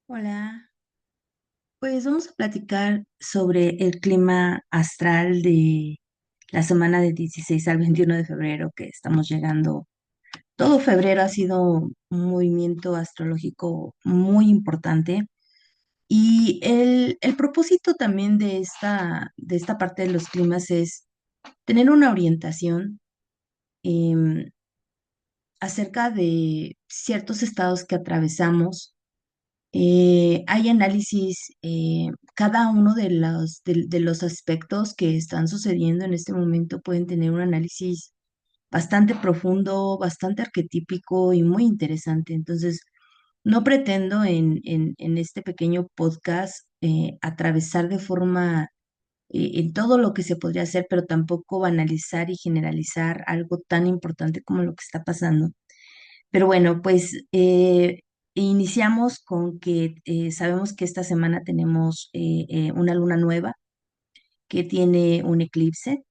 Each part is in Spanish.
Hola, pues vamos a platicar sobre el clima astral de la semana de 16 al 21 de febrero que estamos llegando. Todo febrero ha sido un movimiento astrológico muy importante y el propósito también de esta parte de los climas es tener una orientación em, acerca de ciertos estados que atravesamos. Hay análisis, cada uno de los aspectos que están sucediendo en este momento pueden tener un análisis bastante profundo, bastante arquetípico y muy interesante. Entonces, no pretendo en este pequeño podcast atravesar de forma en todo lo que se podría hacer, pero tampoco banalizar y generalizar algo tan importante como lo que está pasando. Pero bueno, pues iniciamos con que sabemos que esta semana tenemos una luna nueva que tiene un eclipse.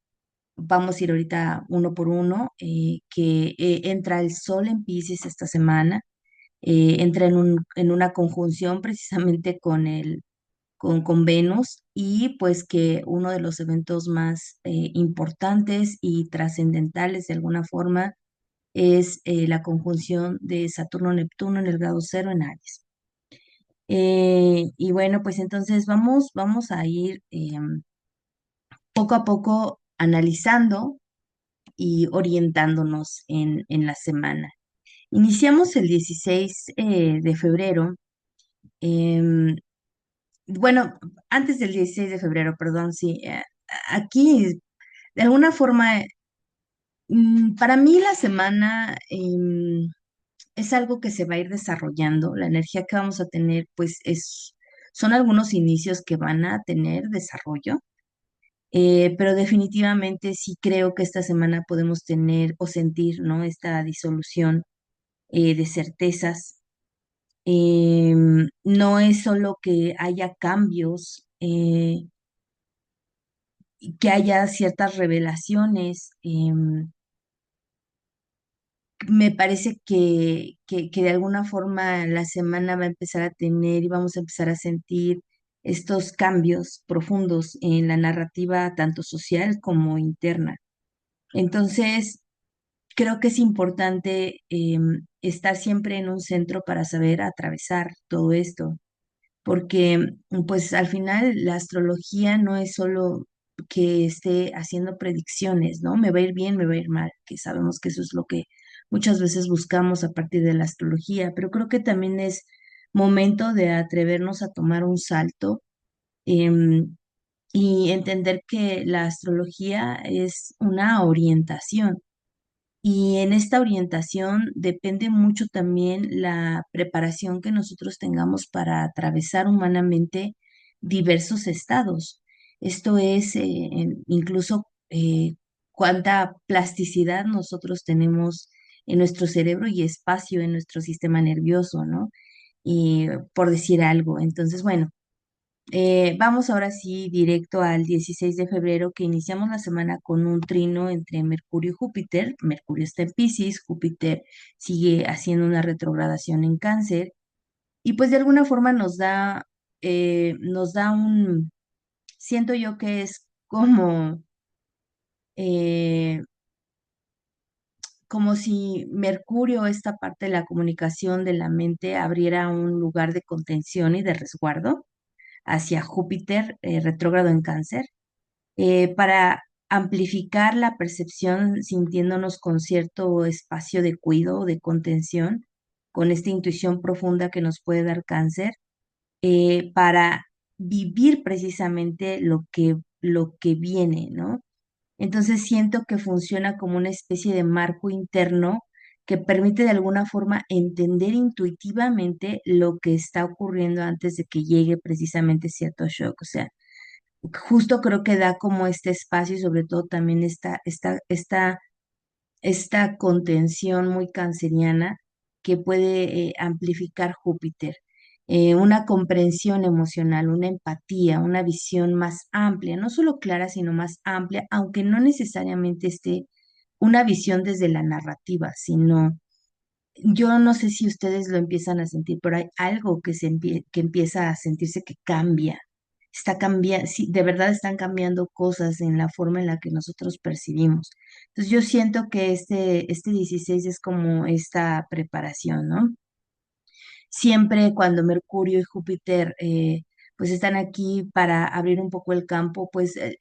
Vamos a ir ahorita uno por uno, que entra el sol en Piscis esta semana, entra en una conjunción precisamente con Venus y pues que uno de los eventos más importantes y trascendentales de alguna forma es la conjunción de Saturno-Neptuno en el grado cero en Aries. Y bueno, pues entonces vamos a ir poco a poco analizando y orientándonos en la semana. Iniciamos el 16 de febrero. em, bueno, antes del 16 de febrero, perdón, sí. Aquí, de alguna forma, para mí la semana es algo que se va a ir desarrollando. La energía que vamos a tener, pues, son algunos inicios que van a tener desarrollo, pero definitivamente sí creo que esta semana podemos tener o sentir, ¿no? Esta disolución de certezas. No es solo que haya cambios, y que haya ciertas revelaciones. Me parece que de alguna forma la semana va a empezar a tener y vamos a empezar a sentir estos cambios profundos en la narrativa tanto social como interna. Entonces, creo que es importante estar siempre en un centro para saber atravesar todo esto, porque pues al final la astrología no es solo que esté haciendo predicciones, ¿no? Me va a ir bien, me va a ir mal, que sabemos que eso es lo que muchas veces buscamos a partir de la astrología, pero creo que también es momento de atrevernos a tomar un salto, em, y entender que la astrología es una orientación. Y en esta orientación depende mucho también la preparación que nosotros tengamos para atravesar humanamente diversos estados. Esto es, incluso cuánta plasticidad nosotros tenemos en nuestro cerebro y espacio en nuestro sistema nervioso, ¿no? Y por decir algo. Entonces, bueno. Vamos ahora sí directo al 16 de febrero, que iniciamos la semana con un trino entre Mercurio y Júpiter. Mercurio está en Piscis, Júpiter sigue haciendo una retrogradación en Cáncer y pues de alguna forma nos da siento yo que es eh, como si Mercurio, esta parte de la comunicación de la mente, abriera un lugar de contención y de resguardo hacia Júpiter retrógrado en Cáncer, para amplificar la percepción, sintiéndonos con cierto espacio de cuidado, de contención, con esta intuición profunda que nos puede dar Cáncer, para vivir precisamente lo que viene, ¿no? Entonces siento que funciona como una especie de marco interno que permite de alguna forma entender intuitivamente lo que está ocurriendo antes de que llegue precisamente cierto shock. O sea, justo creo que da como este espacio y sobre todo también esta contención muy canceriana que puede amplificar Júpiter. Una comprensión emocional, una empatía, una visión más amplia, no solo clara, sino más amplia, aunque no necesariamente esté una visión desde la narrativa, sino Yo no sé si ustedes lo empiezan a sentir, pero hay algo que empieza a sentirse que cambia. Está cambiando, sí, de verdad están cambiando cosas en la forma en la que nosotros percibimos. Entonces yo siento que este 16 es como esta preparación, ¿no? Siempre cuando Mercurio y Júpiter pues están aquí para abrir un poco el campo, pues de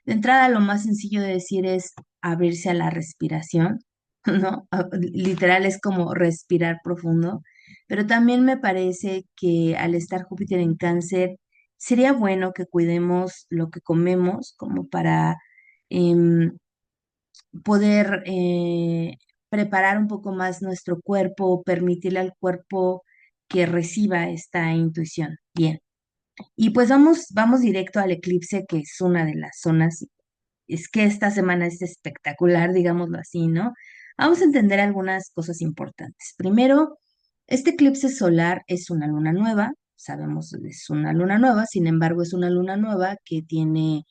entrada lo más sencillo de decir es abrirse a la respiración, ¿no? Literal es como respirar profundo, pero también me parece que al estar Júpiter en Cáncer, sería bueno que cuidemos lo que comemos como para em, poder preparar un poco más nuestro cuerpo, permitirle al cuerpo que reciba esta intuición. Bien. Y pues vamos directo al eclipse, que es una de las zonas. Es que esta semana es espectacular, digámoslo así, ¿no? Vamos a entender algunas cosas importantes. Primero, este eclipse solar es una luna nueva, sabemos es una luna nueva, sin embargo es una luna nueva que tiene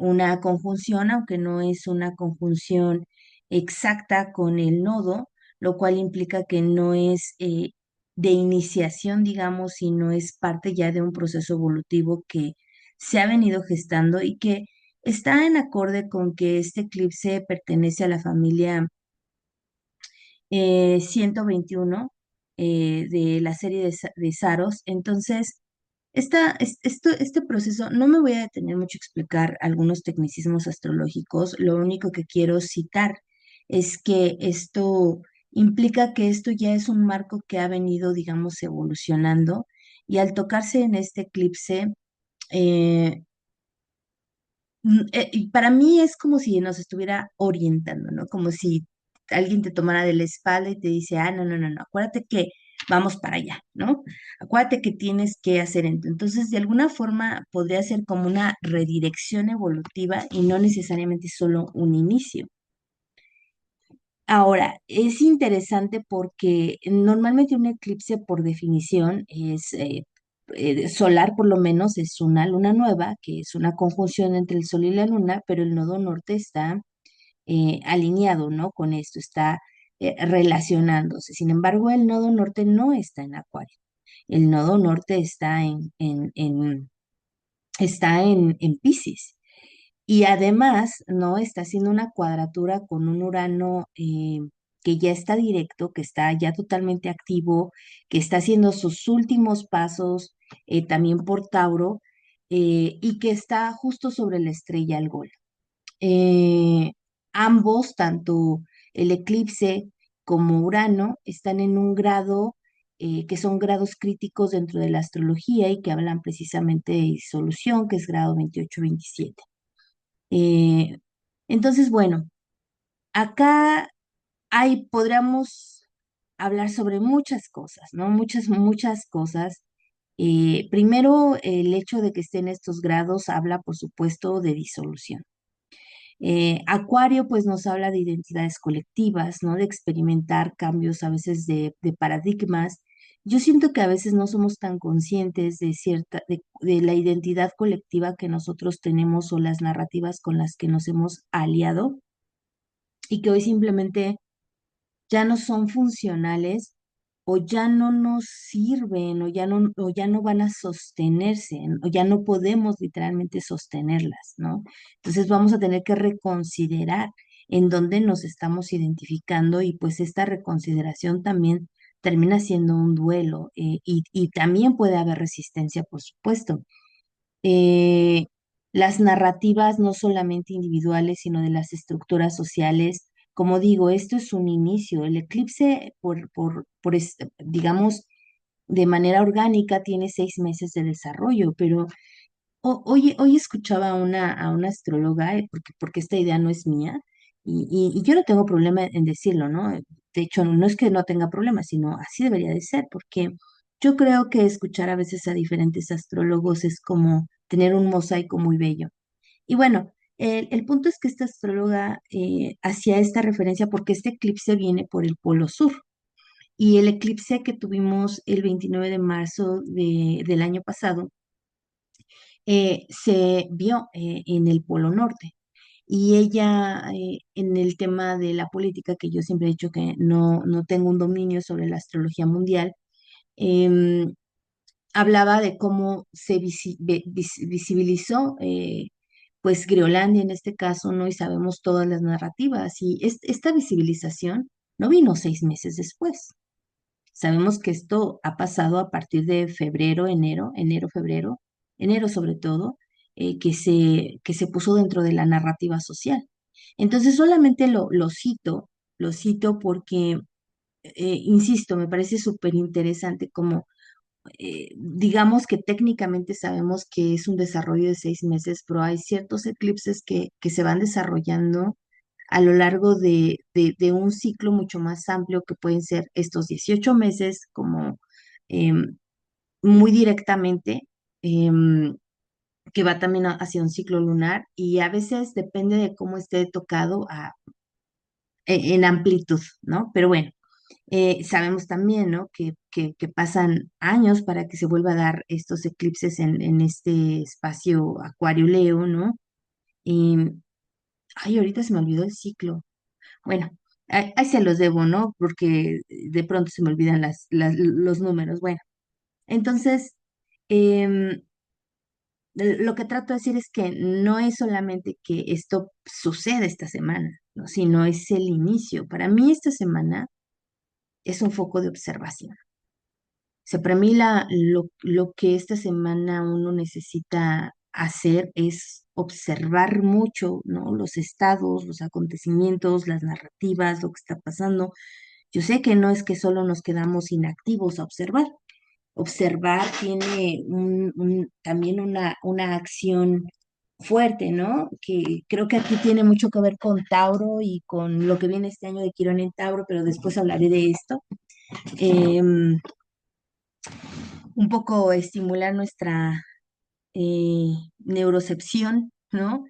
una conjunción, aunque no es una conjunción exacta con el nodo, lo cual implica que no es de iniciación, digamos, sino es parte ya de un proceso evolutivo que se ha venido gestando y que está en acorde con que este eclipse pertenece a la familia 121 de la serie de Saros. Entonces, este proceso, no me voy a detener mucho a explicar algunos tecnicismos astrológicos, lo único que quiero citar es que esto implica que esto ya es un marco que ha venido, digamos, evolucionando y al tocarse en este eclipse, eh, y para mí es como si nos estuviera orientando, ¿no? Como si alguien te tomara de la espalda y te dice, ah, no, no, no, no, acuérdate que vamos para allá, ¿no? Acuérdate que tienes que hacer esto. Entonces, de alguna forma podría ser como una redirección evolutiva y no necesariamente solo un inicio. Ahora, es interesante porque normalmente un eclipse por definición es solar, por lo menos es una luna nueva, que es una conjunción entre el sol y la luna, pero el nodo norte está alineado, ¿no? Con esto, está relacionándose. Sin embargo, el nodo norte no está en Acuario. El nodo norte está en Piscis. Y además, ¿no? Está haciendo una cuadratura con un Urano que ya está directo, que está ya totalmente activo, que está haciendo sus últimos pasos también por Tauro y que está justo sobre la estrella Algol. Eh, Ambos, tanto el eclipse como Urano, están en un grado que son grados críticos dentro de la astrología y que hablan precisamente de disolución, que es grado 28-27. Eh, entonces, bueno, acá podríamos hablar sobre muchas cosas, ¿no? Muchas, muchas cosas. Primero, el hecho de que estén estos grados habla, por supuesto, de disolución. Acuario, pues, nos habla de identidades colectivas, ¿no? De experimentar cambios a veces de paradigmas. Yo siento que a veces no somos tan conscientes de la identidad colectiva que nosotros tenemos o las narrativas con las que nos hemos aliado y que hoy simplemente ya no son funcionales o ya no nos sirven o ya no van a sostenerse o ya no podemos literalmente sostenerlas, ¿no? Entonces vamos a tener que reconsiderar en dónde nos estamos identificando y pues esta reconsideración también termina siendo un duelo y también puede haber resistencia, por supuesto. eh, las narrativas no solamente individuales, sino de las estructuras sociales. Como digo, esto es un inicio. El eclipse, digamos, de manera orgánica, tiene 6 meses de desarrollo, pero hoy escuchaba a una astróloga, porque esta idea no es mía, y yo no tengo problema en decirlo, ¿no? De hecho, no es que no tenga problema, sino así debería de ser, porque yo creo que escuchar a veces a diferentes astrólogos es como tener un mosaico muy bello. Y bueno, el punto es que esta astróloga hacía esta referencia porque este eclipse viene por el polo sur. Y el eclipse que tuvimos el 29 de marzo del año pasado se vio en el Polo Norte. y ella en el tema de la política, que yo siempre he dicho que no tengo un dominio sobre la astrología mundial, em, hablaba de cómo se visibilizó, pues Groenlandia en este caso, ¿no? Y sabemos todas las narrativas, y esta visibilización no vino 6 meses después. Sabemos que esto ha pasado a partir de febrero, febrero, enero sobre todo, que se puso dentro de la narrativa social. Entonces solamente lo cito porque, insisto, me parece súper interesante como, digamos que técnicamente sabemos que es un desarrollo de 6 meses, pero hay ciertos eclipses que se van desarrollando a lo largo de un ciclo mucho más amplio que pueden ser estos 18 meses, como em, muy directamente, em, que va también hacia un ciclo lunar, y a veces depende de cómo esté tocado en amplitud, ¿no? Pero bueno, sabemos también, ¿no? Que pasan años para que se vuelva a dar estos eclipses en este espacio Acuario-Leo, ¿no? Y, ay, ahorita se me olvidó el ciclo. Bueno, ahí se los debo, ¿no? Porque de pronto se me olvidan los números. Bueno, entonces, em, lo que trato de decir es que no es solamente que esto suceda esta semana, ¿no? Sino es el inicio. Para mí esta semana es un foco de observación. O sea, para mí lo que esta semana uno necesita hacer es observar mucho, ¿no? Los estados, los acontecimientos, las narrativas, lo que está pasando. Yo sé que no es que solo nos quedamos inactivos a observar. Observar tiene también una acción fuerte, ¿no? Que creo que aquí tiene mucho que ver con Tauro y con lo que viene este año de Quirón en Tauro, pero después hablaré de esto. Em, un poco estimular nuestra neurocepción, ¿no?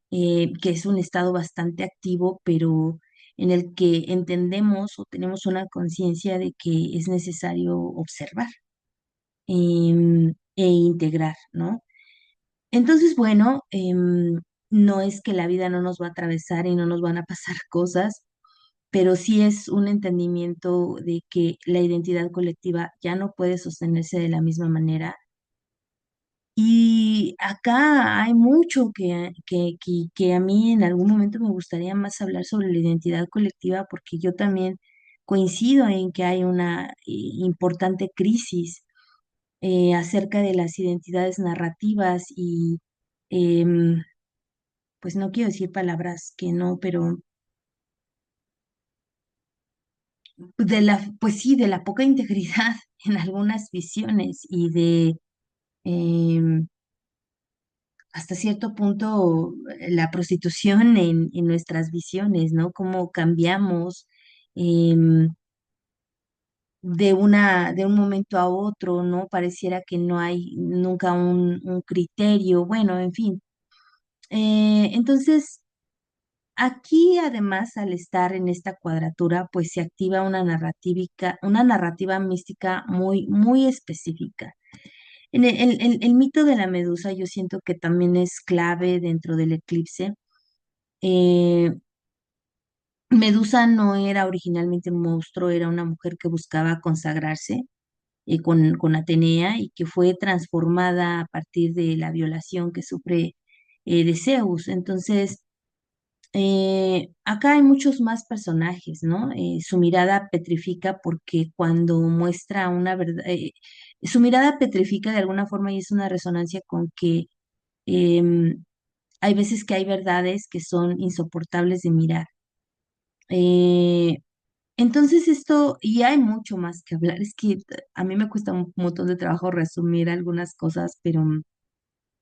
Que es un estado bastante activo, pero en el que entendemos o tenemos una conciencia de que es necesario observar, e integrar, ¿no? Entonces, bueno, no es que la vida no nos va a atravesar y no nos van a pasar cosas, pero sí es un entendimiento de que la identidad colectiva ya no puede sostenerse de la misma manera. Y acá hay mucho que a mí en algún momento me gustaría más hablar sobre la identidad colectiva, porque yo también coincido en que hay una importante crisis acerca de las identidades narrativas y, em, pues no quiero decir palabras que no, pero pues sí, de la poca integridad en algunas visiones y de... em, hasta cierto punto la prostitución en nuestras visiones, ¿no? Cómo cambiamos em, de un momento a otro, ¿no? Pareciera que no hay nunca un criterio, bueno, en fin. Entonces, aquí además, al estar en esta cuadratura, pues se activa una narrativa mística muy, muy específica. El mito de la medusa yo siento que también es clave dentro del eclipse. Eh, Medusa no era originalmente un monstruo, era una mujer que buscaba consagrarse con Atenea, y que fue transformada a partir de la violación que sufre de Zeus. Entonces, acá hay muchos más personajes, ¿no? Su mirada petrifica porque cuando muestra una verdad, su mirada petrifica de alguna forma, y es una resonancia con que em, hay veces que hay verdades que son insoportables de mirar. Eh, entonces esto, y hay mucho más que hablar, es que a mí me cuesta un montón de trabajo resumir algunas cosas, pero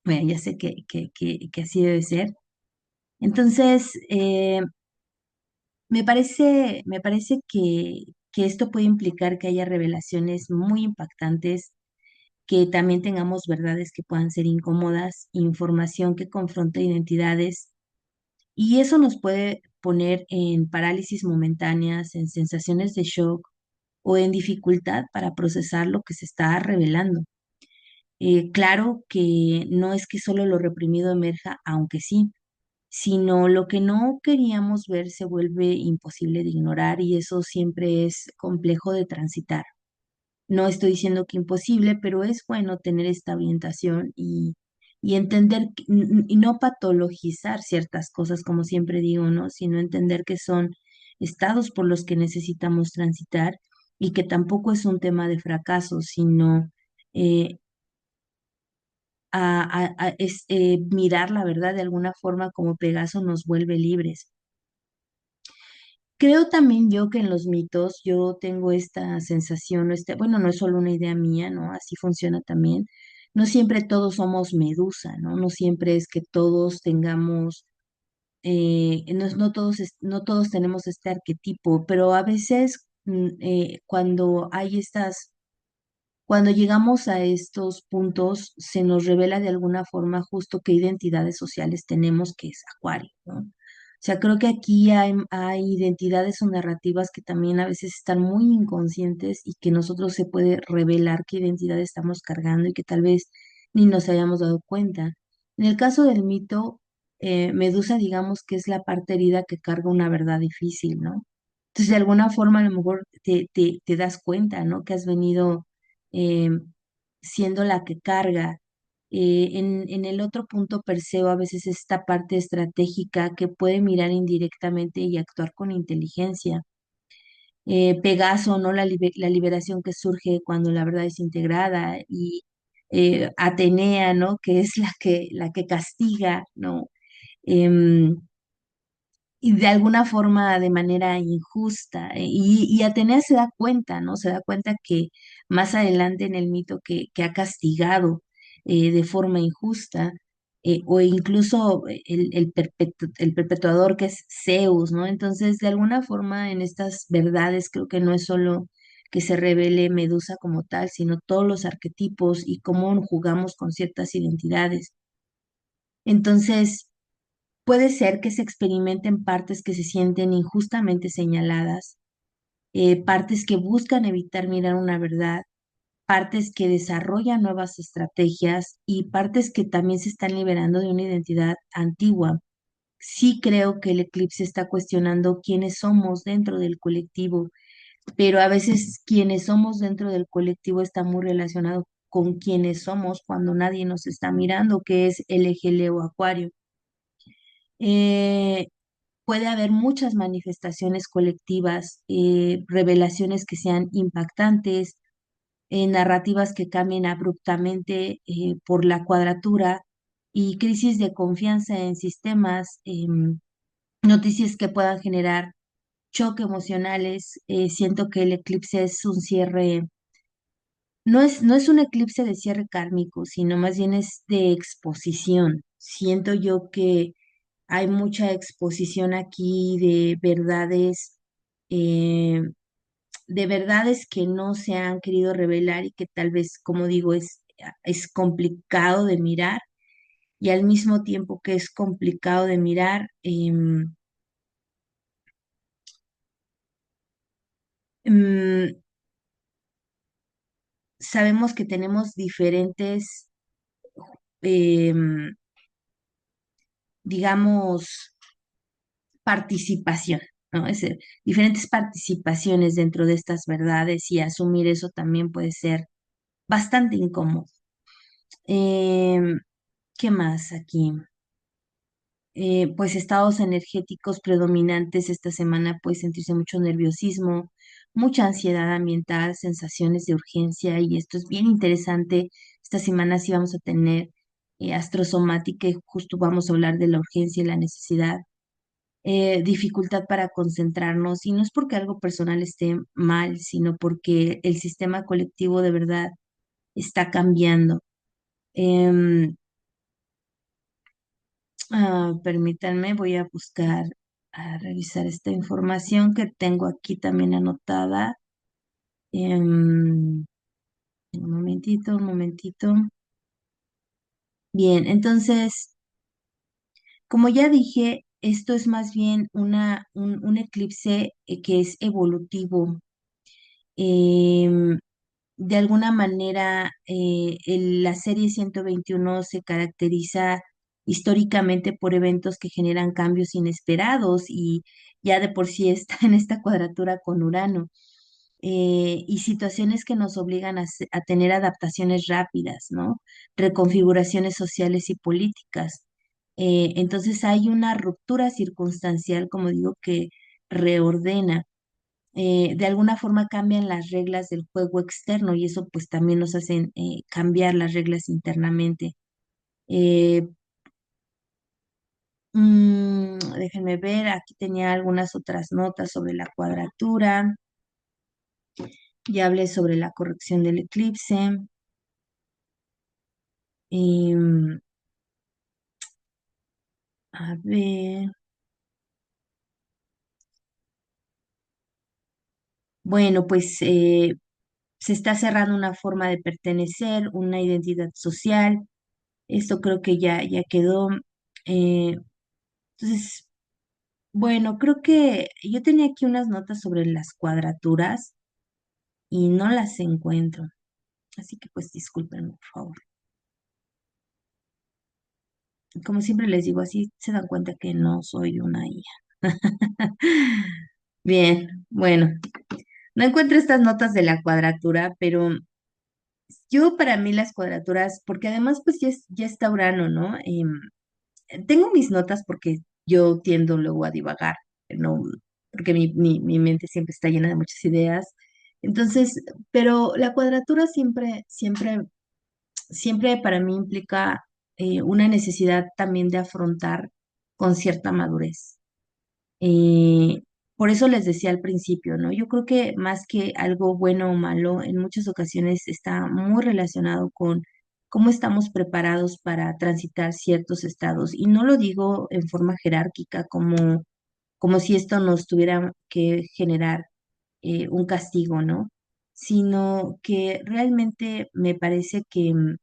bueno, ya sé que así debe ser. Entonces, me parece que esto puede implicar que haya revelaciones muy impactantes, que también tengamos verdades que puedan ser incómodas, información que confronte identidades, y eso nos puede poner en parálisis momentáneas, en sensaciones de shock o en dificultad para procesar lo que se está revelando. Claro que no es que solo lo reprimido emerja, aunque sí. sino lo que no queríamos ver se vuelve imposible de ignorar y eso siempre es complejo de transitar. No estoy diciendo que imposible, pero es bueno tener esta orientación y entender y no patologizar ciertas cosas, como siempre digo, ¿no? Sino entender que son estados por los que necesitamos transitar y que tampoco es un tema de fracaso, sino eh, mirar la verdad de alguna forma como Pegaso nos vuelve libres. Creo también yo que en los mitos yo tengo esta sensación, o bueno, no es solo una idea mía, ¿no? Así funciona también. No siempre todos somos Medusa, ¿no? No siempre es que todos tengamos, no todos tenemos este arquetipo, pero a veces cuando hay cuando llegamos a estos puntos, se nos revela de alguna forma justo qué identidades sociales tenemos, que es Acuario, ¿no? O sea, creo que aquí hay identidades o narrativas que también a veces están muy inconscientes y que nosotros se puede revelar qué identidad estamos cargando y que tal vez ni nos hayamos dado cuenta. En el caso del mito, Medusa, digamos que es la parte herida que carga una verdad difícil, ¿no? Entonces, de alguna forma, a lo mejor te das cuenta, ¿no? Que has venido eh, siendo la que carga. En el otro punto, Perseo a veces esta parte estratégica que puede mirar indirectamente y actuar con inteligencia. Pegaso, ¿no? La liberación que surge cuando la verdad es integrada y Atenea, ¿no? Que es la que castiga, ¿no? Em, y de alguna forma de manera injusta. Y Atenea se da cuenta, ¿no? Se da cuenta que más adelante en el mito que ha castigado de forma injusta, o incluso el perpetuador que es Zeus, ¿no? Entonces, de alguna forma en estas verdades creo que no es solo que se revele Medusa como tal, sino todos los arquetipos y cómo jugamos con ciertas identidades. Entonces, puede ser que se experimenten partes que se sienten injustamente señaladas, partes que buscan evitar mirar una verdad, partes que desarrollan nuevas estrategias y partes que también se están liberando de una identidad antigua. Sí creo que el eclipse está cuestionando quiénes somos dentro del colectivo, pero a veces quienes somos dentro del colectivo está muy relacionado con quienes somos cuando nadie nos está mirando, que es el eje Leo Acuario. Eh, Puede haber muchas manifestaciones colectivas, revelaciones que sean impactantes, narrativas que cambien abruptamente por la cuadratura y crisis de confianza en sistemas, noticias que puedan generar choque emocionales. Siento que el eclipse es un cierre, no es un eclipse de cierre kármico, sino más bien es de exposición. Siento yo que hay mucha exposición aquí eh, de verdades que no se han querido revelar y que tal vez, como digo, es complicado de mirar y al mismo tiempo que es complicado de mirar, mm, sabemos que tenemos diferentes, em, digamos, participación, ¿no? Diferentes participaciones dentro de estas verdades y asumir eso también puede ser bastante incómodo. Em, ¿Qué más aquí? Pues estados energéticos predominantes esta semana puede sentirse mucho nerviosismo, mucha ansiedad ambiental, sensaciones de urgencia y esto es bien interesante. Esta semana sí vamos a tener astrosomática y justo vamos a hablar de la urgencia y la necesidad, dificultad para concentrarnos y no es porque algo personal esté mal, sino porque el sistema colectivo de verdad está cambiando. Em, Permítanme, voy a buscar, a revisar esta información que tengo aquí también anotada. Em, un momentito, un momentito. Bien, entonces, como ya dije, esto es más bien un eclipse que es evolutivo. Em, de alguna manera, la serie 121 se caracteriza históricamente por eventos que generan cambios inesperados y ya de por sí está en esta cuadratura con Urano, y situaciones que nos obligan a tener adaptaciones rápidas, ¿no? Reconfiguraciones sociales y políticas. Entonces hay una ruptura circunstancial, como digo, que reordena. De alguna forma cambian las reglas del juego externo y eso pues también nos hacen cambiar las reglas internamente. Eh, Déjenme ver, aquí tenía algunas otras notas sobre la cuadratura, ya hablé sobre la corrección del eclipse. em, a ver, bueno, pues se está cerrando una forma de pertenecer, una identidad social. Esto creo que ya quedó. eh, entonces, bueno, creo que yo tenía aquí unas notas sobre las cuadraturas y no las encuentro. Así que pues discúlpenme, por favor. Como siempre les digo, así se dan cuenta que no soy una IA. Bien, bueno, no encuentro estas notas de la cuadratura, pero yo para mí las cuadraturas, porque además pues ya está Urano, ¿no? Tengo mis notas porque yo tiendo luego a divagar, ¿no? Porque mi mente siempre está llena de muchas ideas. Entonces, pero la cuadratura siempre para mí implica una necesidad también de afrontar con cierta madurez. Eh, por eso les decía al principio, ¿no? Yo creo que más que algo bueno o malo, en muchas ocasiones está muy relacionado con cómo estamos preparados para transitar ciertos estados. Y no lo digo en forma jerárquica, como si esto nos tuviera que generar un castigo, ¿no? Sino que realmente me parece que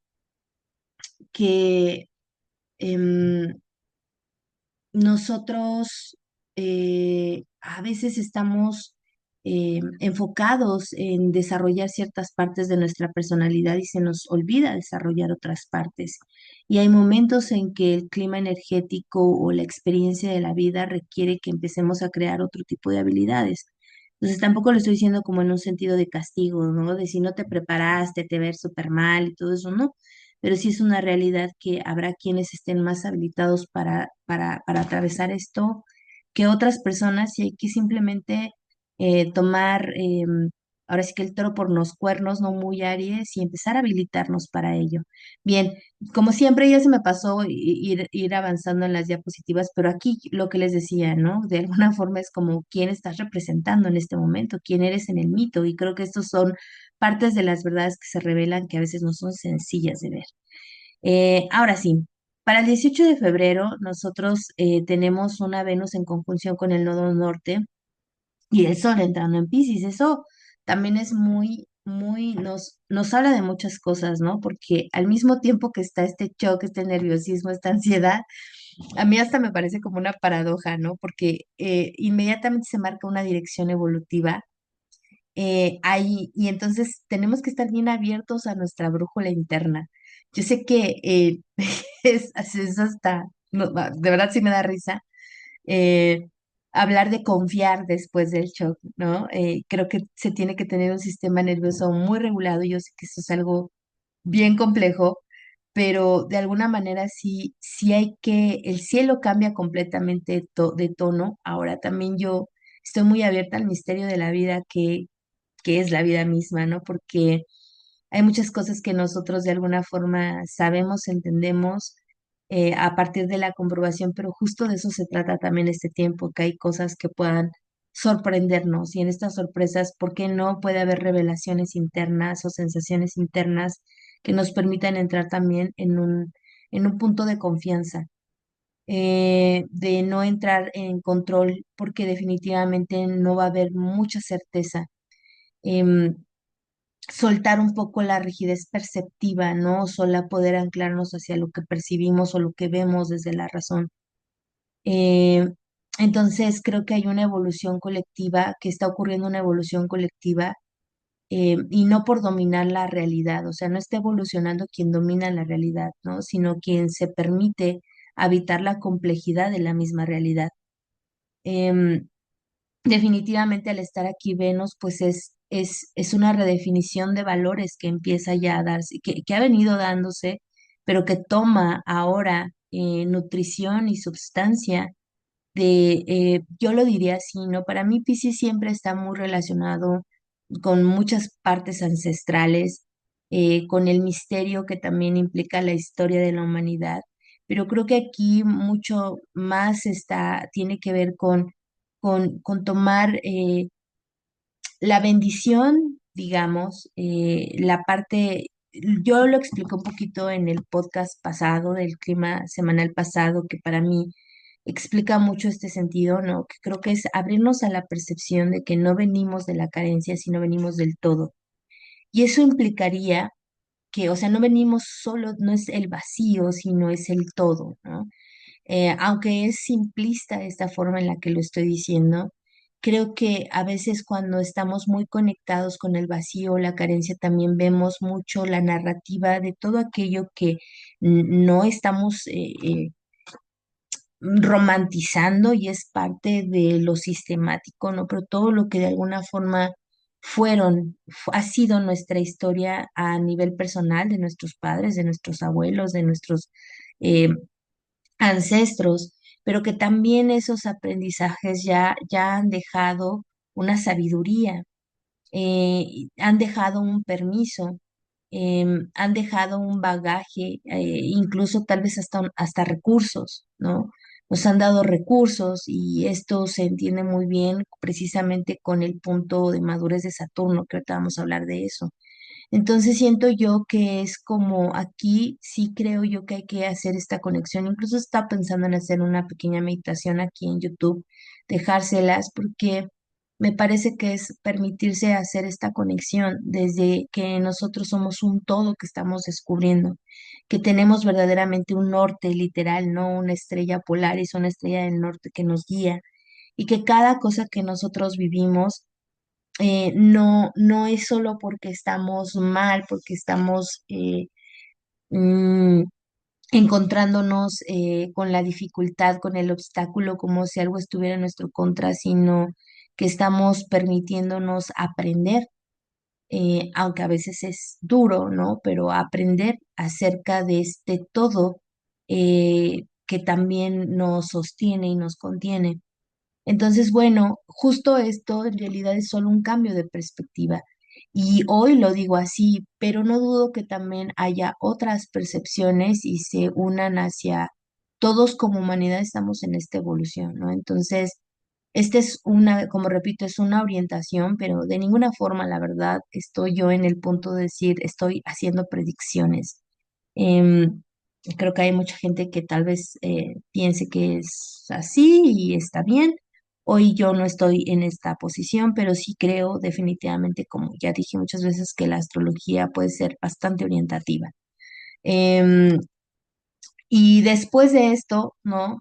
em, nosotros a veces estamos enfocados en desarrollar ciertas partes de nuestra personalidad y se nos olvida desarrollar otras partes. Y hay momentos en que el clima energético o la experiencia de la vida requiere que empecemos a crear otro tipo de habilidades. Entonces tampoco lo estoy diciendo como en un sentido de castigo, ¿no? De si no te preparaste, te ves súper mal y todo eso, no, pero sí es una realidad que habrá quienes estén más habilitados para atravesar esto que otras personas y hay que simplemente tomar, ahora sí que el toro por los cuernos, no muy Aries, y empezar a habilitarnos para ello. Bien, como siempre ya se me pasó ir avanzando en las diapositivas, pero aquí lo que les decía, ¿no? De alguna forma es como quién estás representando en este momento, quién eres en el mito, y creo que estos son partes de las verdades que se revelan que a veces no son sencillas de ver. Ahora sí, para el 18 de febrero nosotros tenemos una Venus en conjunción con el nodo norte y el Sol entrando en Piscis. Eso también es nos habla de muchas cosas, ¿no? Porque al mismo tiempo que está este shock, este nerviosismo, esta ansiedad, a mí hasta me parece como una paradoja, ¿no? Porque inmediatamente se marca una dirección evolutiva ahí, y entonces tenemos que estar bien abiertos a nuestra brújula interna. Yo sé que es hasta, no, de verdad sí me da risa, eh, hablar de confiar después del shock, ¿no? Creo que se tiene que tener un sistema nervioso muy regulado. Yo sé que eso es algo bien complejo, pero de alguna manera sí hay que, el cielo cambia completamente de tono. Ahora también yo estoy muy abierta al misterio de la vida que es la vida misma, ¿no? Porque hay muchas cosas que nosotros de alguna forma sabemos, entendemos a partir de la comprobación, pero justo de eso se trata también este tiempo, que hay cosas que puedan sorprendernos y en estas sorpresas, ¿por qué no puede haber revelaciones internas o sensaciones internas que nos permitan entrar también en un punto de confianza? De no entrar en control porque definitivamente no va a haber mucha certeza. Em, Soltar un poco la rigidez perceptiva, ¿no? Solo poder anclarnos hacia lo que percibimos o lo que vemos desde la razón. Eh, entonces, creo que hay una evolución colectiva, que está ocurriendo una evolución colectiva, y no por dominar la realidad, o sea, no está evolucionando quien domina la realidad, ¿no? Sino quien se permite habitar la complejidad de la misma realidad. Em, Definitivamente al estar aquí Venus, pues es una redefinición de valores que empieza ya a darse, que ha venido dándose, pero que toma ahora nutrición y substancia yo lo diría así, ¿no? Para mí Piscis siempre está muy relacionado con muchas partes ancestrales, con el misterio que también implica la historia de la humanidad, pero creo que aquí mucho más tiene que ver con tomar la bendición, digamos, la parte, yo lo expliqué un poquito en el podcast pasado, del clima semanal pasado, que para mí explica mucho este sentido, ¿no? Que creo que es abrirnos a la percepción de que no venimos de la carencia, sino venimos del todo. Y eso implicaría que, o sea, no venimos solo, no es el vacío, sino es el todo, ¿no? Aunque es simplista esta forma en la que lo estoy diciendo, creo que a veces cuando estamos muy conectados con el vacío, la carencia, también vemos mucho la narrativa de todo aquello que no estamos romantizando y es parte de lo sistemático, ¿no? Pero todo lo que de alguna forma ha sido nuestra historia a nivel personal, de nuestros padres, de nuestros abuelos, de nuestros eh, ancestros, pero que también esos aprendizajes ya han dejado una sabiduría, han dejado un permiso, han dejado un bagaje, incluso tal vez hasta recursos, ¿no? Nos han dado recursos y esto se entiende muy bien precisamente con el punto de madurez de Saturno, que ahorita vamos a hablar de eso. Entonces siento yo que es como aquí, sí creo yo que hay que hacer esta conexión. Incluso está pensando en hacer una pequeña meditación aquí en YouTube, dejárselas, porque me parece que es permitirse hacer esta conexión desde que nosotros somos un todo que estamos descubriendo, que tenemos verdaderamente un norte literal, no una estrella polaris, una estrella del norte que nos guía, y que cada cosa que nosotros vivimos no es solo porque estamos mal, porque estamos mm, encontrándonos con la dificultad, con el obstáculo, como si algo estuviera en nuestro contra, sino que estamos permitiéndonos aprender, aunque a veces es duro, ¿no? Pero aprender acerca de este todo que también nos sostiene y nos contiene. Entonces, bueno, justo esto en realidad es solo un cambio de perspectiva. Y hoy lo digo así, pero no dudo que también haya otras percepciones y se unan hacia todos como humanidad estamos en esta evolución, ¿no? Entonces, esta es una, como repito, es una orientación, pero de ninguna forma, la verdad, estoy yo en el punto de decir, estoy haciendo predicciones. Em, Creo que hay mucha gente que tal vez piense que es así y está bien. Hoy yo no estoy en esta posición, pero sí creo definitivamente, como ya dije muchas veces, que la astrología puede ser bastante orientativa. Em, y después de esto, ¿no?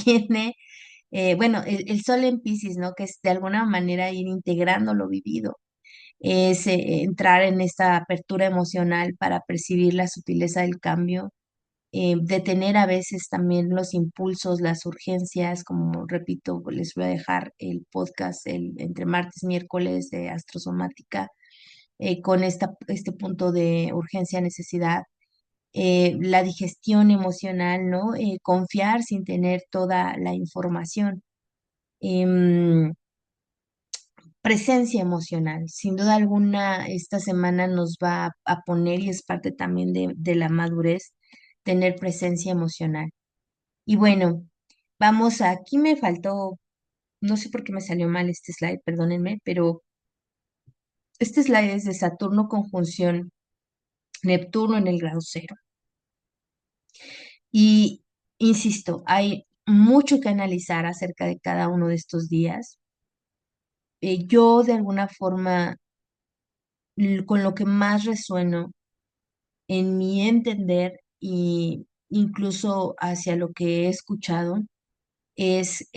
Viene, bueno, el sol en Piscis, ¿no? Que es de alguna manera ir integrando lo vivido, es entrar en esta apertura emocional para percibir la sutileza del cambio, detener a veces también los impulsos, las urgencias, como repito, les voy a dejar el podcast entre martes y miércoles de astrosomática, con este punto de urgencia, necesidad, la digestión emocional, ¿no? Confiar sin tener toda la información. Em, Presencia emocional. Sin duda alguna, esta semana nos va a poner, y es parte también de la madurez, tener presencia emocional. Y bueno, aquí me faltó, no sé por qué me salió mal este slide, perdónenme, pero este slide es de Saturno conjunción Neptuno en el grado cero. Y insisto, hay mucho que analizar acerca de cada uno de estos días. Yo de alguna forma, con lo que más resueno en mi entender y incluso hacia lo que he escuchado es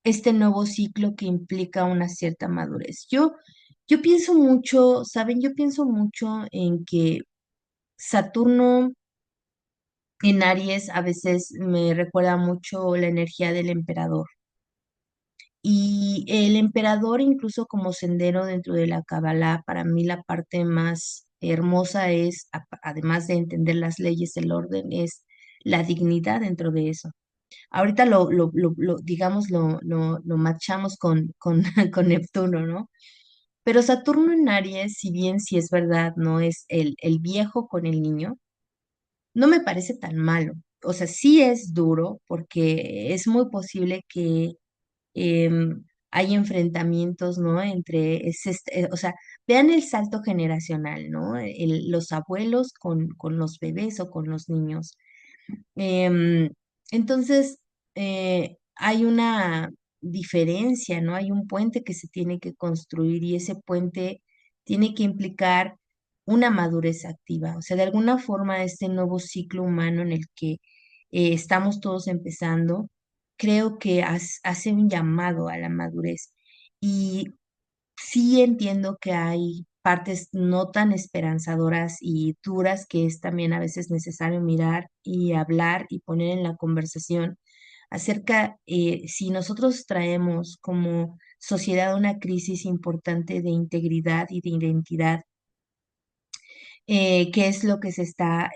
este nuevo ciclo que implica una cierta madurez. Yo pienso mucho, ¿saben? Yo pienso mucho en que Saturno En Aries a veces me recuerda mucho la energía del emperador. Y el emperador, incluso como sendero dentro de la Kabbalah, para mí la parte más hermosa es, además de entender las leyes, el orden, es la dignidad dentro de eso. Ahorita digamos, lo machamos con Neptuno, ¿no? Pero Saturno en Aries, si bien sí es verdad, no es el viejo con el niño, no me parece tan malo. O sea, sí es duro porque es muy posible que hay enfrentamientos, ¿no? O sea, vean el salto generacional, ¿no? Los abuelos con los bebés o con los niños. Em, entonces, hay una diferencia, ¿no? Hay un puente que se tiene que construir y ese puente tiene que implicar una madurez activa. O sea, de alguna forma, este nuevo ciclo humano en el que estamos todos empezando, creo que hace un llamado a la madurez. Y sí entiendo que hay partes no tan esperanzadoras y duras que es también a veces necesario mirar y hablar y poner en la conversación acerca si nosotros traemos como sociedad una crisis importante de integridad y de identidad, qué es lo que se está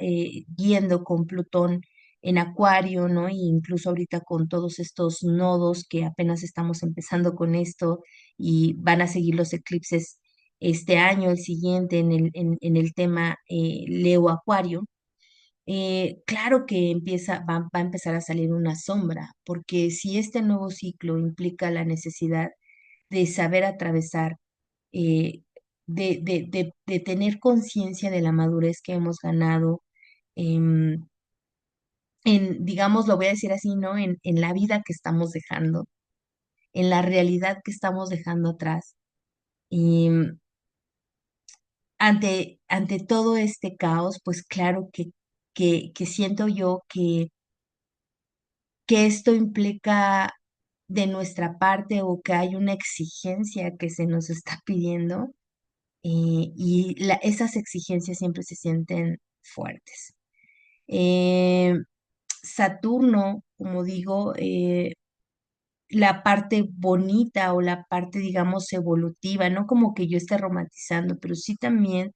viendo con Plutón en Acuario, ¿no? E incluso ahorita con todos estos nodos que apenas estamos empezando con esto y van a seguir los eclipses este año, el siguiente, en el tema Leo Acuario. Claro que va a empezar a salir una sombra, porque si este nuevo ciclo implica la necesidad de saber atravesar, eh, de tener conciencia de la madurez que hemos ganado em, digamos, lo voy a decir así, ¿no? En la vida que estamos dejando, en la realidad que estamos dejando atrás. Y ante todo este caos, pues claro que siento yo que esto implica de nuestra parte o que hay una exigencia que se nos está pidiendo y esas exigencias siempre se sienten fuertes. Eh, Saturno, como digo, la parte bonita o la parte, digamos, evolutiva, no como que yo esté romantizando, pero sí también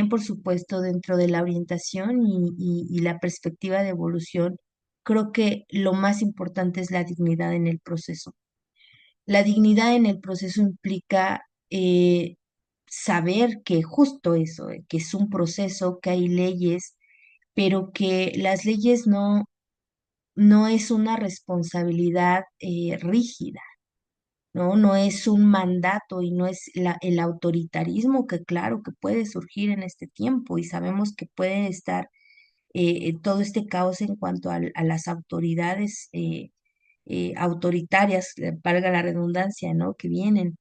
por supuesto, dentro de la orientación y la perspectiva de evolución, creo que lo más importante es la dignidad en el proceso. La dignidad en el proceso implica saber que justo eso, que es un proceso, que hay leyes, pero que las leyes no es una responsabilidad rígida, ¿no? No es un mandato y no es el autoritarismo que claro que puede surgir en este tiempo y sabemos que puede estar todo este caos en cuanto a las autoridades autoritarias, valga la redundancia, ¿no? Que vienen.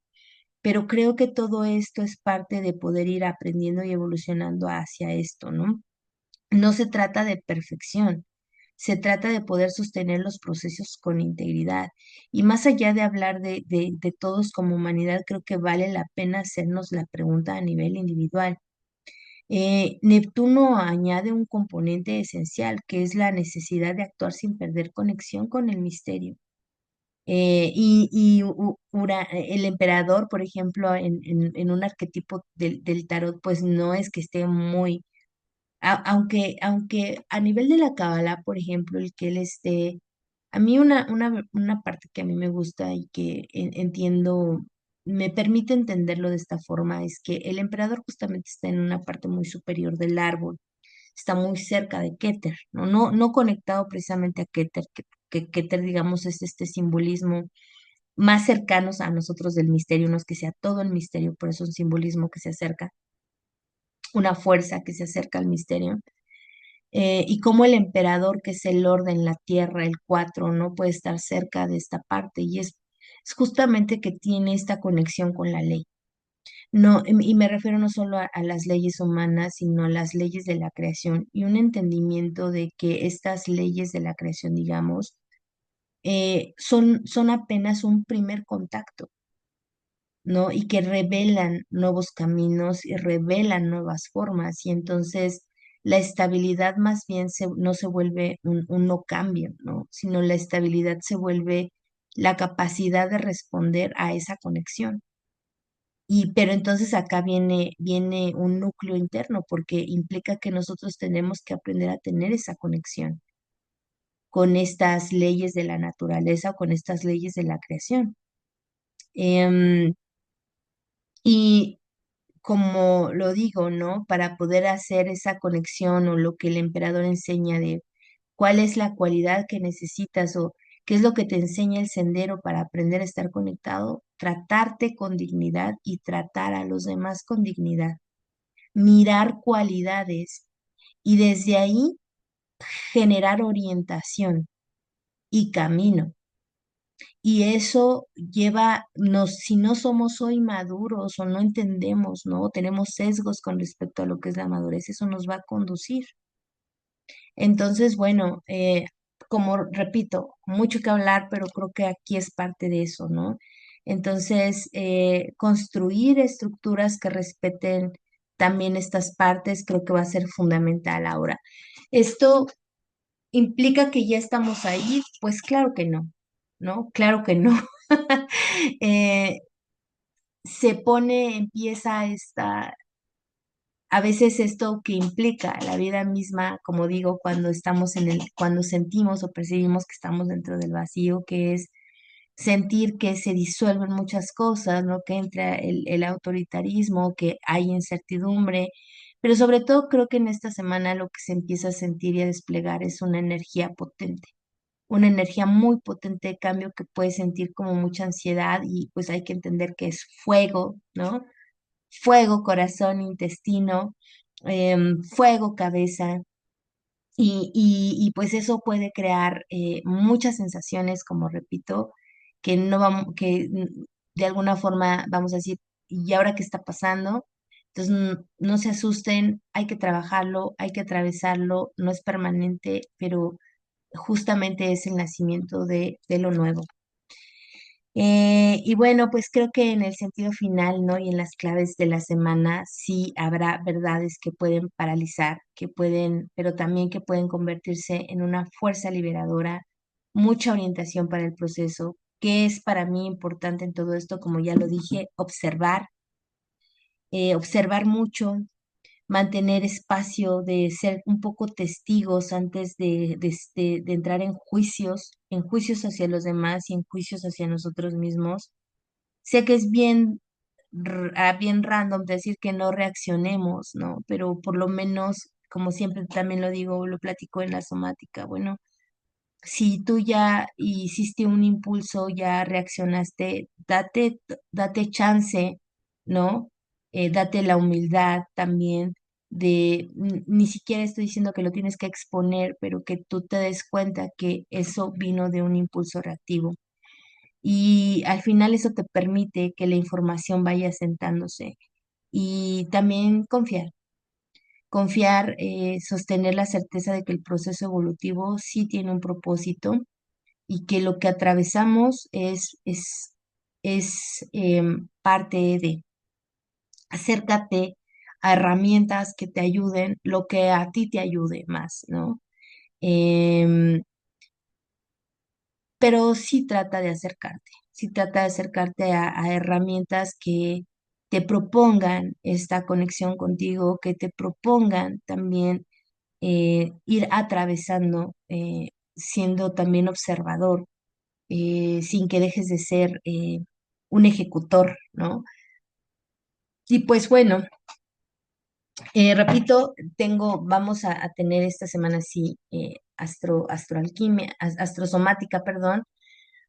Pero creo que todo esto es parte de poder ir aprendiendo y evolucionando hacia esto, ¿no? No se trata de perfección, se trata de poder sostener los procesos con integridad. Y más allá de hablar de todos como humanidad, creo que vale la pena hacernos la pregunta a nivel individual. Neptuno añade un componente esencial, que es la necesidad de actuar sin perder conexión con el misterio. El emperador, por ejemplo, en un arquetipo del tarot, pues no es que esté muy aunque a nivel de la Kabbalah, por ejemplo, el que él esté, a mí una parte que a mí me gusta y que entiendo, me permite entenderlo de esta forma, es que el emperador justamente está en una parte muy superior del árbol, está muy cerca de Keter, ¿no? No conectado precisamente a Keter, que Keter, digamos, es este simbolismo más cercanos a nosotros del misterio, no es que sea todo el misterio, pero es un simbolismo que se acerca, una fuerza que se acerca al misterio y cómo el emperador, que es el orden, la tierra, el cuatro, no puede estar cerca de esta parte y es justamente que tiene esta conexión con la ley. No, y me refiero no solo a las leyes humanas, sino a las leyes de la creación y un entendimiento de que estas leyes de la creación, digamos, son apenas un primer contacto, ¿no? Y que revelan nuevos caminos y revelan nuevas formas. Y entonces la estabilidad más bien no se vuelve un no cambio, ¿no? Sino la estabilidad se vuelve la capacidad de responder a esa conexión. Pero entonces acá viene un núcleo interno porque implica que nosotros tenemos que aprender a tener esa conexión con estas leyes de la naturaleza o con estas leyes de la creación. Em, y como lo digo, ¿no? Para poder hacer esa conexión o lo que el emperador enseña de cuál es la cualidad que necesitas o qué es lo que te enseña el sendero para aprender a estar conectado, tratarte con dignidad y tratar a los demás con dignidad, mirar cualidades y desde ahí generar orientación y camino. Y eso si no somos hoy maduros o no entendemos, ¿no? Tenemos sesgos con respecto a lo que es la madurez, eso nos va a conducir. Entonces, bueno, como repito, mucho que hablar, pero creo que aquí es parte de eso, ¿no? Entonces, construir estructuras que respeten también estas partes creo que va a ser fundamental ahora. ¿Esto implica que ya estamos ahí? Pues claro que no, ¿no? Claro que no. Eh, empieza a veces esto que implica la vida misma, como digo, cuando sentimos o percibimos que estamos dentro del vacío, que es sentir que se disuelven muchas cosas, ¿no? Que entra el autoritarismo, que hay incertidumbre, pero sobre todo creo que en esta semana lo que se empieza a sentir y a desplegar es una energía muy potente de cambio que puede sentir como mucha ansiedad y pues hay que entender que es fuego, ¿no? Fuego, corazón, intestino, fuego, cabeza. Pues eso puede crear muchas sensaciones, como repito, que no vamos, de alguna forma vamos a decir, ¿y ahora qué está pasando? Entonces, no se asusten, hay que trabajarlo, hay que atravesarlo, no es permanente, pero justamente es el nacimiento de lo nuevo. Y bueno, pues creo que en el sentido final, ¿no? Y en las claves de la semana sí habrá verdades que pueden paralizar, pero también que pueden convertirse en una fuerza liberadora, mucha orientación para el proceso. ¿Qué es para mí importante en todo esto? Como ya lo dije, observar mucho, mantener espacio, de ser un poco testigos antes de entrar en juicios hacia los demás y en juicios hacia nosotros mismos. Sé que es bien random decir que no reaccionemos, ¿no? Pero por lo menos, como siempre también lo digo, lo platico en la somática, bueno, si tú ya hiciste un impulso, ya reaccionaste, date chance, ¿no? Date la humildad también ni siquiera estoy diciendo que lo tienes que exponer, pero que tú te des cuenta que eso vino de un impulso reactivo y al final eso te permite que la información vaya asentándose y también sostener la certeza de que el proceso evolutivo sí tiene un propósito y que lo que atravesamos es parte de. Acércate a herramientas que te ayuden, lo que a ti te ayude más, ¿no? Em, pero sí trata de acercarte a herramientas que te propongan esta conexión contigo, que te propongan también ir atravesando, siendo también observador, sin que dejes de ser un ejecutor, ¿no? Y pues bueno, repito, vamos a tener esta semana sí astrosomática, perdón,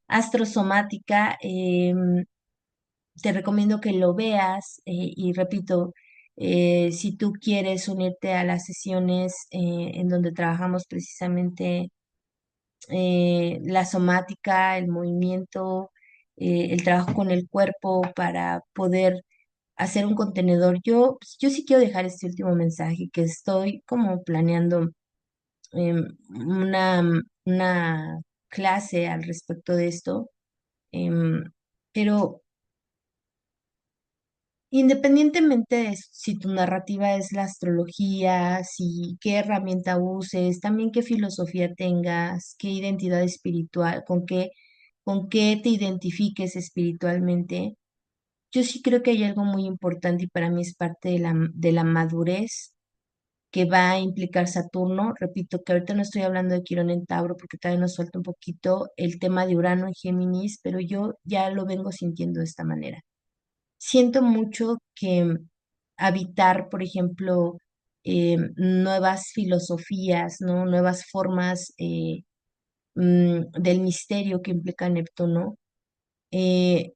astrosomática. Te recomiendo que lo veas y repito, si tú quieres unirte a las sesiones en donde trabajamos precisamente la somática, el movimiento, el trabajo con el cuerpo para poder hacer un contenedor. Yo sí quiero dejar este último mensaje que estoy como planeando una clase al respecto de esto, em, pero Independientemente de si tu narrativa es la astrología, si qué herramienta uses, también qué filosofía tengas, qué identidad espiritual, con qué te identifiques espiritualmente, yo sí creo que hay algo muy importante y para mí es parte de la madurez que va a implicar Saturno. Repito que ahorita no estoy hablando de Quirón en Tauro porque todavía nos suelta un poquito el tema de Urano en Géminis, pero yo ya lo vengo sintiendo de esta manera. Siento mucho que habitar, por ejemplo, nuevas filosofías, ¿no? Nuevas formas del misterio que implica Neptuno, eh,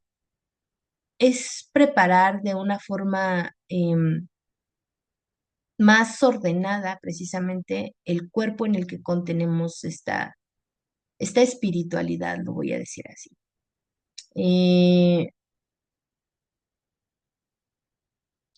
es preparar de una forma más ordenada precisamente el cuerpo en el que contenemos esta espiritualidad, lo voy a decir así. Eh,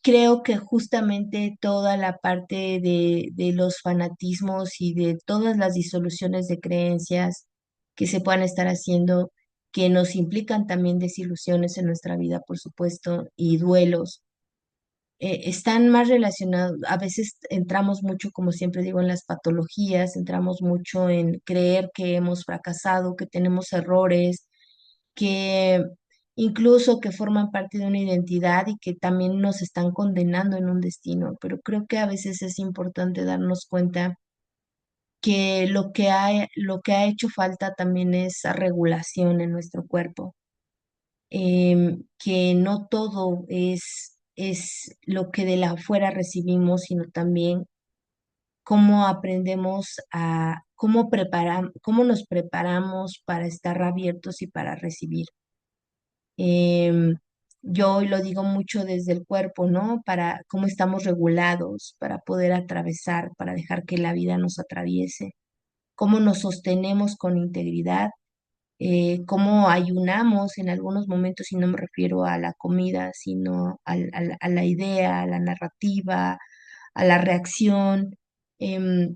Creo que justamente toda la parte de los fanatismos y de todas las disoluciones de creencias que se puedan estar haciendo, que nos implican también desilusiones en nuestra vida, por supuesto, y duelos, están más relacionados. A veces entramos mucho, como siempre digo, en las patologías, entramos mucho en creer que hemos fracasado, que tenemos errores, que incluso que forman parte de una identidad y que también nos están condenando en un destino. Pero creo que a veces es importante darnos cuenta que lo que ha hecho falta también es regulación en nuestro cuerpo, que no todo es lo que de la afuera recibimos, sino también cómo aprendemos cómo nos preparamos para estar abiertos y para recibir. Em, yo hoy lo digo mucho desde el cuerpo, ¿no? Para cómo estamos regulados, para poder atravesar, para dejar que la vida nos atraviese, cómo nos sostenemos con integridad, cómo ayunamos en algunos momentos, y no me refiero a la comida, sino a la idea, a la narrativa, a la reacción,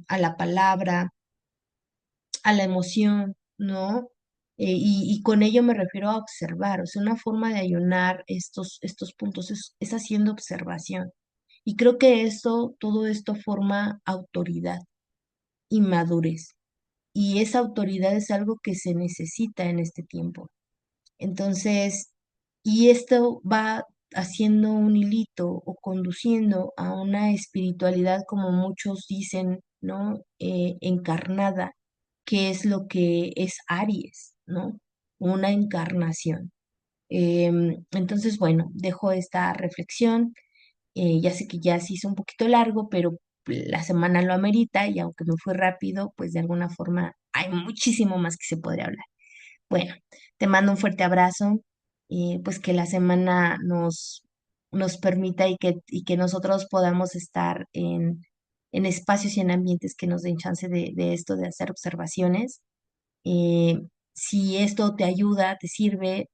a la palabra, a la emoción, ¿no? Y con ello me refiero a observar, o sea, una forma de ayunar estos puntos es haciendo observación. Y creo que todo esto forma autoridad y madurez. Y esa autoridad es algo que se necesita en este tiempo. Entonces, y esto va haciendo un hilito o conduciendo a una espiritualidad, como muchos dicen, ¿no? Encarnada, que es lo que es Aries, ¿no? Una encarnación. Entonces, bueno, dejo esta reflexión. Ya sé que ya se hizo un poquito largo, pero la semana lo amerita y aunque me fue rápido, pues de alguna forma hay muchísimo más que se podría hablar. Bueno, te mando un fuerte abrazo y pues que la semana nos permita y que nosotros podamos estar en espacios y en ambientes que nos den chance de esto, de hacer observaciones. Eh, si esto te ayuda, te sirve,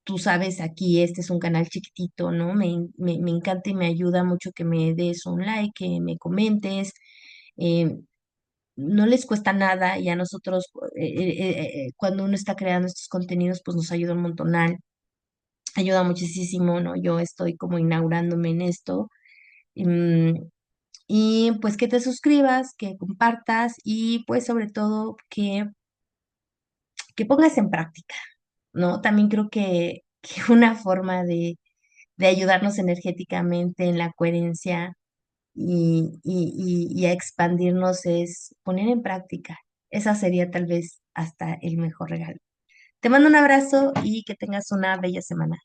tú sabes, aquí este es un canal chiquitito, ¿no? Me encanta y me ayuda mucho que me des un like, que me comentes. eh, no les cuesta nada y a nosotros cuando uno está creando estos contenidos pues nos ayuda un montonal, ayuda muchísimo, ¿no? Yo estoy como inaugurándome en esto, mm, y pues que te suscribas, que compartas y pues sobre todo que pongas en práctica, ¿no? También creo que una forma de ayudarnos energéticamente en la coherencia y a expandirnos es poner en práctica. Esa sería tal vez hasta el mejor regalo. Te mando un abrazo y que tengas una bella semana.